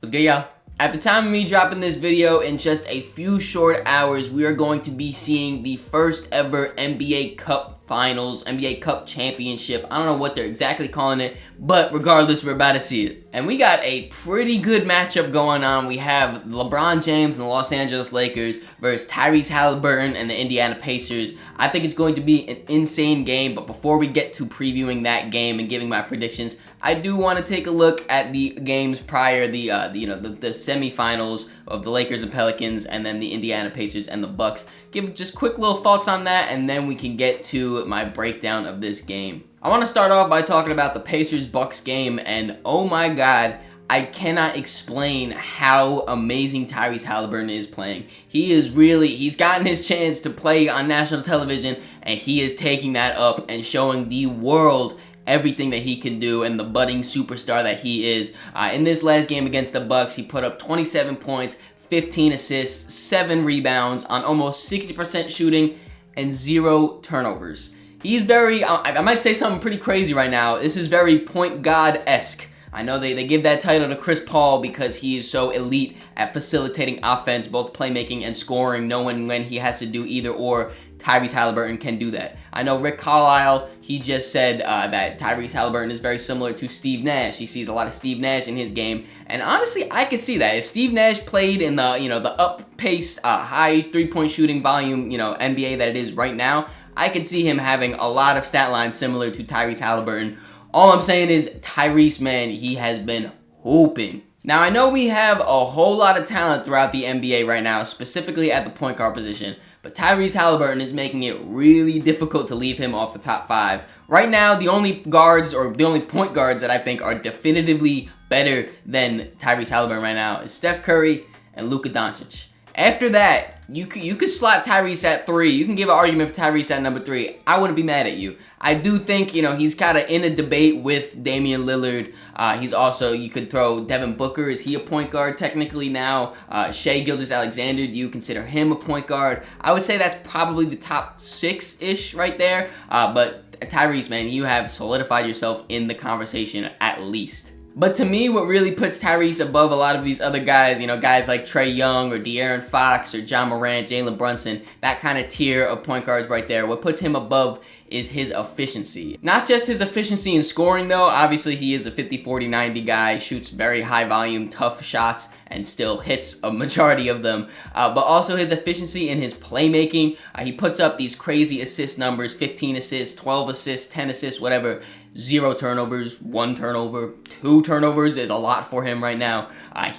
What's good, y'all? At the time of me dropping this video, in just a few short hours, we are going to be seeing the first ever NBA Cup Finals, NBA Cup Championship. I don't know what they're exactly calling it, but regardless, we're about to see it. And we got a pretty good matchup going on. We have LeBron James and the Los Angeles Lakers versus Tyrese Halliburton and the Indiana Pacers. I think it's going to be an insane game, but before we get to previewing that game and giving my predictions, I do want to take a look at the games prior, the semifinals of the Lakers and Pelicans, and then the Indiana Pacers and the Bucks. Give just quick little thoughts on that, and then we can get to my breakdown of this game. I want to start off by talking about the Pacers-Bucks game, and oh my god, I cannot explain how amazing Tyrese Halliburton is playing. He's gotten his chance to play on national television, and he is taking that up and showing the world everything that he can do and the budding superstar that he is. In this last game against the Bucks, he put up 27 points, 15 assists, 7 rebounds on almost 60% shooting and 0 turnovers. He's very, I might say something pretty crazy right now. This is very point guard-esque. I know they give that title to Chris Paul because he is so elite at facilitating offense, both playmaking and scoring, knowing when he has to do either or. Tyrese Halliburton can do that. I know Rick Carlisle, he just said that Tyrese Halliburton is very similar to Steve Nash. He sees a lot of Steve Nash in his game, and honestly, I could see that. If Steve Nash played in the, the up-pace, high three-point shooting volume, NBA that it is right now, I could see him having a lot of stat lines similar to Tyrese Halliburton. All I'm saying is, Tyrese, man, he has been hooping. Now, I know we have a whole lot of talent throughout the NBA right now, specifically at the point guard position, but Tyrese Halliburton is making it really difficult to leave him off the top 5. Right now, the only guards, or the only point guards that I think are definitively better than Tyrese Halliburton right now is Steph Curry and Luka Doncic. After that, you could slot Tyrese at 3. You can give an argument for Tyrese at number 3. I wouldn't be mad at you. I do think, he's kind of in a debate with Damian Lillard. He's also, you could throw Devin Booker. Is he a point guard technically now? Shai Gilgeous-Alexander, do you consider him a point guard? I would say that's probably the top 6-ish right there. But Tyrese, man, you have solidified yourself in the conversation at least. But to me, what really puts Tyrese above a lot of these other guys, guys like Trae Young or De'Aaron Fox or John Morant, Jalen Brunson, that kind of tier of point guards right there, what puts him above is his efficiency. Not just his efficiency in scoring though, obviously he is a 50-40-90 guy, shoots very high volume, tough shots, and still hits a majority of them, but also his efficiency in his playmaking. He puts up these crazy assist numbers, 15 assists, 12 assists, 10 assists, whatever. 0 turnovers, 1 turnover, 2 turnovers is a lot for him right now.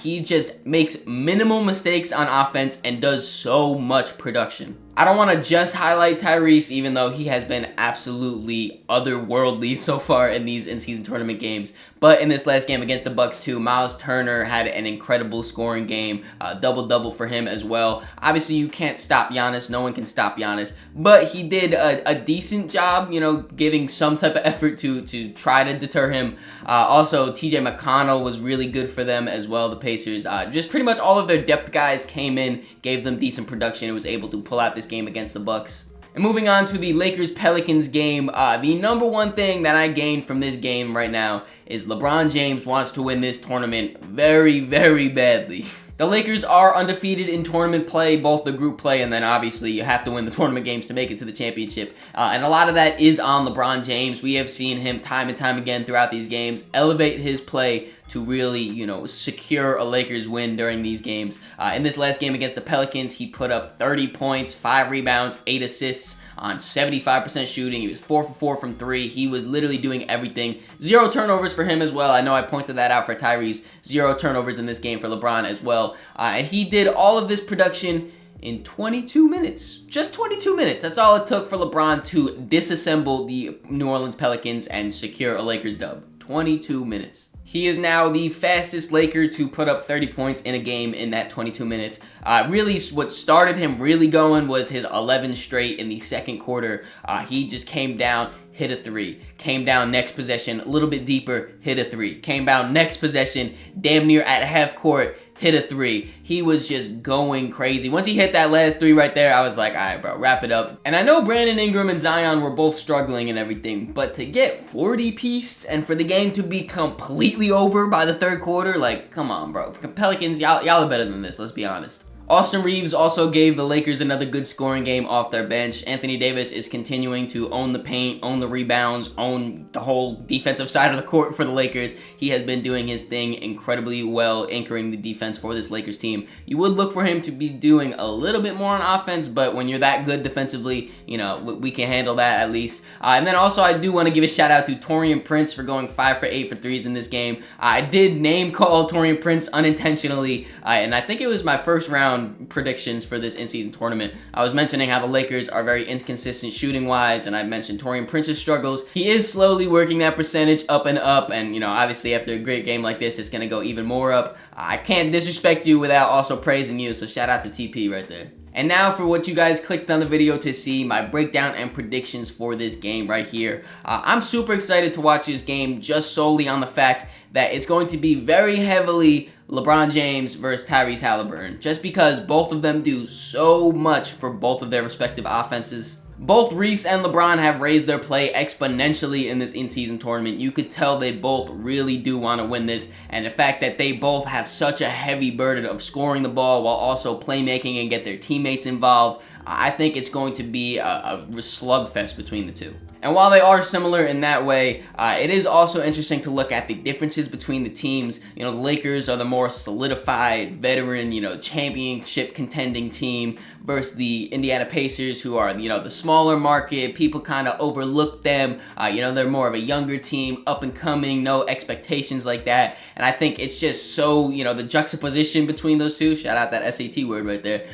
He just makes minimal mistakes on offense and does so much production. I don't want to just highlight Tyrese, even though he has been absolutely otherworldly so far in these in-season tournament games. But in this last game against the Bucks too, Miles Turner had an incredible scoring game, double-double for him as well. Obviously, you can't stop Giannis. No one can stop Giannis. But he did a decent job, giving some type of effort to try to deter him. Also, TJ McConnell was really good for them as well, the Pacers. Just pretty much all of their depth guys came in, gave them decent production, and was able to pull out this game against the Bucks. And moving on to the Lakers-Pelicans game, the number one thing that I gained from this game right now is LeBron James wants to win this tournament very, very badly. The Lakers are undefeated in tournament play, both the group play, and then obviously you have to win the tournament games to make it to the championship. And a lot of that is on LeBron James. We have seen him time and time again throughout these games elevate his play to really, secure a Lakers win during these games. In this last game against the Pelicans, he put up 30 points, 5 rebounds, 8 assists on 75% shooting. He was 4 for 4 from 3. He was literally doing everything. 0 turnovers for him as well. I know I pointed that out for Tyrese. 0 turnovers in this game for LeBron as well. And he did all of this production in 22 minutes. Just 22 minutes. That's all it took for LeBron to disassemble the New Orleans Pelicans and secure a Lakers dub. 22 minutes. He is now the fastest Laker to put up 30 points in a game in that 22 minutes. Really, what started him really going was his 11 straight in the second quarter. He just came down, hit a 3. Came down next possession, a little bit deeper, hit a 3. Came down next possession, damn near at half court, hit a three. He was just going crazy. Once he hit that last three right there, I was like, all right, bro, wrap it up. And I know Brandon Ingram and Zion were both struggling and everything, but to get 40-pieced and for the game to be completely over by the third quarter, like, come on, bro. Pelicans, y'all are better than this, let's be honest. Austin Reeves also gave the Lakers another good scoring game off their bench. Anthony Davis is continuing to own the paint, own the rebounds, own the whole defensive side of the court for the Lakers. He has been doing his thing incredibly well, anchoring the defense for this Lakers team. You would look for him to be doing a little bit more on offense, but when you're that good defensively, you know, we can handle that at least. And then also I do want to give a shout out to Taurean Prince for going 5 for 8 for threes in this game. I did name call Taurean Prince unintentionally, and I think it was my first round predictions for this in-season tournament. I was mentioning how the Lakers are very inconsistent shooting-wise, and I mentioned Taurean Prince's struggles. He is slowly working that percentage up and up, and, you know, obviously after a great game like this, it's going to go even more up. I can't disrespect you without also praising you, so shout out to TP right there. And now for what you guys clicked on the video to see, my breakdown and predictions for this game right here. I'm super excited to watch this game just solely on the fact that it's going to be very heavily LeBron James versus Tyrese Halliburton, just because both of them do so much for both of their respective offenses. Both Reese and LeBron have raised their play exponentially in this in-season tournament. You could tell they both really do want to win this, and the fact that they both have such a heavy burden of scoring the ball while also playmaking and get their teammates involved, I think it's going to be a slugfest between the two. And while they are similar in that way, it is also interesting to look at the differences between the teams. You know, the Lakers are the more solidified, veteran, you know, championship contending team versus the Indiana Pacers, who are, you know, the smaller market. People kind of overlook them. You know, they're more of a younger team, up and coming, no expectations like that. And I think it's just so, you know, the juxtaposition between those two, shout out that SAT word right there,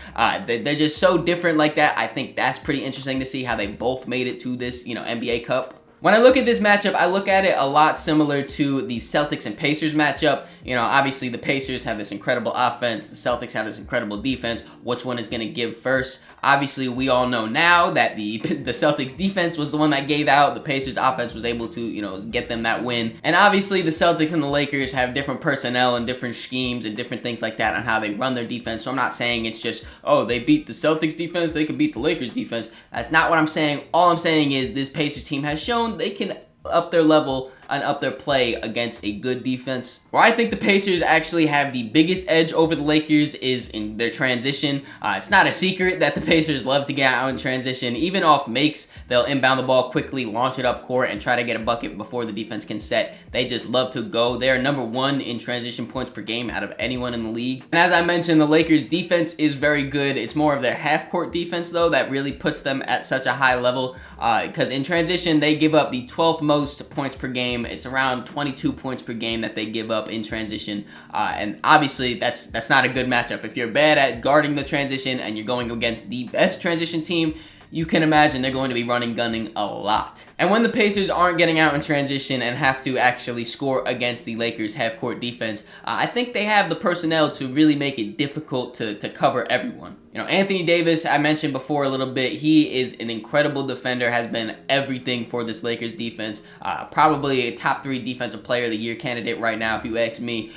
they're just so different like that. I think that's pretty interesting to see how they both made it to this, you know, NBA Cup. When I look at this matchup, I look at it a lot similar to the Celtics and Pacers matchup. You know, obviously the Pacers have this incredible offense, the Celtics have this incredible defense. Which one is going to give first? Obviously, we all know now that the Celtics defense was the one that gave out. The Pacers offense was able to, you know, get them that win. And obviously, the Celtics and the Lakers have different personnel and different schemes and different things like that on how they run their defense. So I'm not saying it's just, oh, they beat the Celtics defense, they could beat the Lakers defense. That's not what I'm saying. All I'm saying is this Pacers team has shown they can up their level and up their play against a good defense. Where I think the Pacers actually have the biggest edge over the Lakers is in their transition. It's not a secret that the Pacers love to get out in transition. Even off makes, they'll inbound the ball quickly, launch it up court, and try to get a bucket before the defense can set. They just love to go. They're #1 in transition points per game out of anyone in the league. And as I mentioned, the Lakers defense is very good. It's more of their half-court defense, though, that really puts them at such a high level. Because in transition, they give up the 12th most points per game. It's around 22 points per game that they give up in transition. And obviously, that's not a good matchup. If you're bad at guarding the transition and you're going against the best transition team, you can imagine they're going to be gunning a lot. And when the Pacers aren't getting out in transition and have to actually score against the Lakers' half-court defense, I think they have the personnel to really make it difficult to cover everyone. You know, Anthony Davis, I mentioned before a little bit, he is an incredible defender, has been everything for this Lakers defense. Probably a top 3 defensive player of the year candidate right now, if you ask me.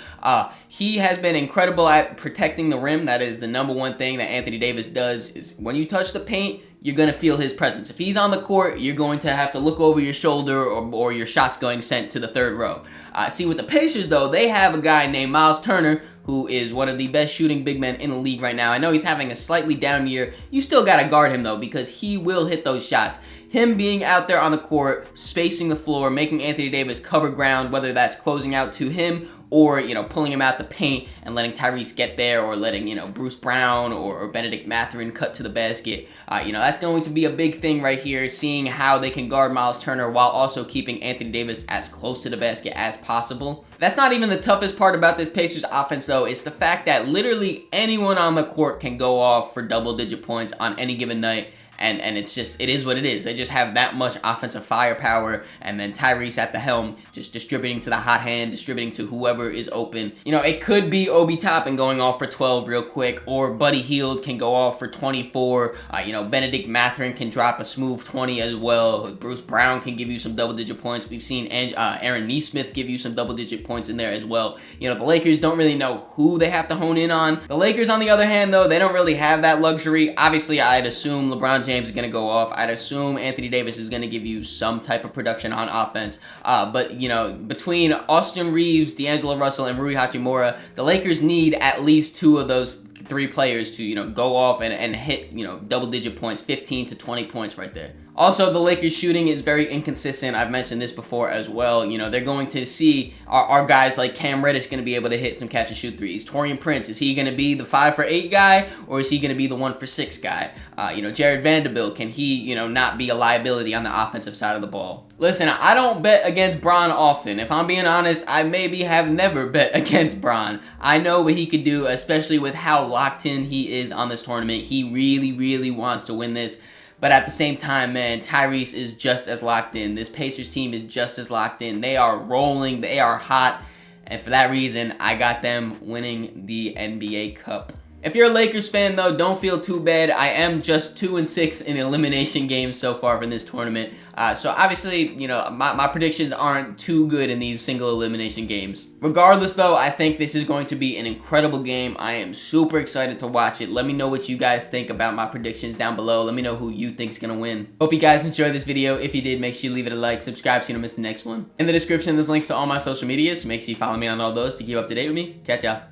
He has been incredible at protecting the rim. That is the #1 thing that Anthony Davis does, is when you touch the paint, you're going to feel his presence. If he's on the court, you're going to have to look over your shoulder or your shot's going sent to the third row. See, with the Pacers, though, they have a guy named Miles Turner, who is one of the best shooting big men in the league right now. I know he's having a slightly down year. You still got to guard him, though, because he will hit those shots. Him being out there on the court, spacing the floor, making Anthony Davis cover ground, whether that's closing out to him or, you know, pulling him out the paint and letting Tyrese get there, or letting, you know, Bruce Brown or Benedict Mathurin cut to the basket. You know, that's going to be a big thing right here, seeing how they can guard Miles Turner while also keeping Anthony Davis as close to the basket as possible. That's not even the toughest part about this Pacers offense, though. It's the fact that literally anyone on the court can go off for double-digit points on any given night. and it's just, it is what it is. They just have that much offensive firepower, and then Tyrese at the helm, just distributing to the hot hand, distributing to whoever is open. You know, it could be Obi Toppin going off for 12 real quick, or Buddy Hield can go off for 24. You know, Benedict Mathurin can drop a smooth 20 as well. Bruce Brown can give you some double-digit points. We've seen Aaron Nesmith give you some double-digit points in there as well. You know, the Lakers don't really know who they have to hone in on. The Lakers, on the other hand, though, they don't really have that luxury. Obviously, I'd assume LeBron James is going to go off. I'd assume Anthony Davis is going to give you some type of production on offense. But, you know, between Austin Reeves, D'Angelo Russell, and Rui Hachimura, the Lakers need at least two of those three players to, you know, go off and hit, you know, double-digit points, 15 to 20 points right there. Also, the Lakers shooting is very inconsistent. I've mentioned this before as well. You know, they're going to see, are guys like Cam Reddish going to be able to hit some catch and shoot threes? Taurean Prince, is he going to be the 5 for 8 guy, or is he going to be the 1 for 6 guy? You know, Jared Vanderbilt, can he, you know, not be a liability on the offensive side of the ball? Listen, I don't bet against Bron often. If I'm being honest, I maybe have never bet against Bron. I know what he could do, especially with how locked in he is on this tournament. He really, really wants to win this. But at the same time, man, Tyrese is just as locked in. This Pacers team is just as locked in. They are rolling. They are hot. And for that reason, I got them winning the NBA Cup. If you're a Lakers fan, though, don't feel too bad. I am just 2-6 in elimination games so far from this tournament. So obviously, you know, my predictions aren't too good in these single elimination games. Regardless, though, I think this is going to be an incredible game. I am super excited to watch it. Let me know what you guys think about my predictions down below. Let me know who you think's gonna win. Hope you guys enjoyed this video. If you did, make sure you leave it a like, subscribe so you don't miss the next one. In the description, there's links to all my social medias, so make sure you follow me on all those to keep up to date with me. Catch y'all.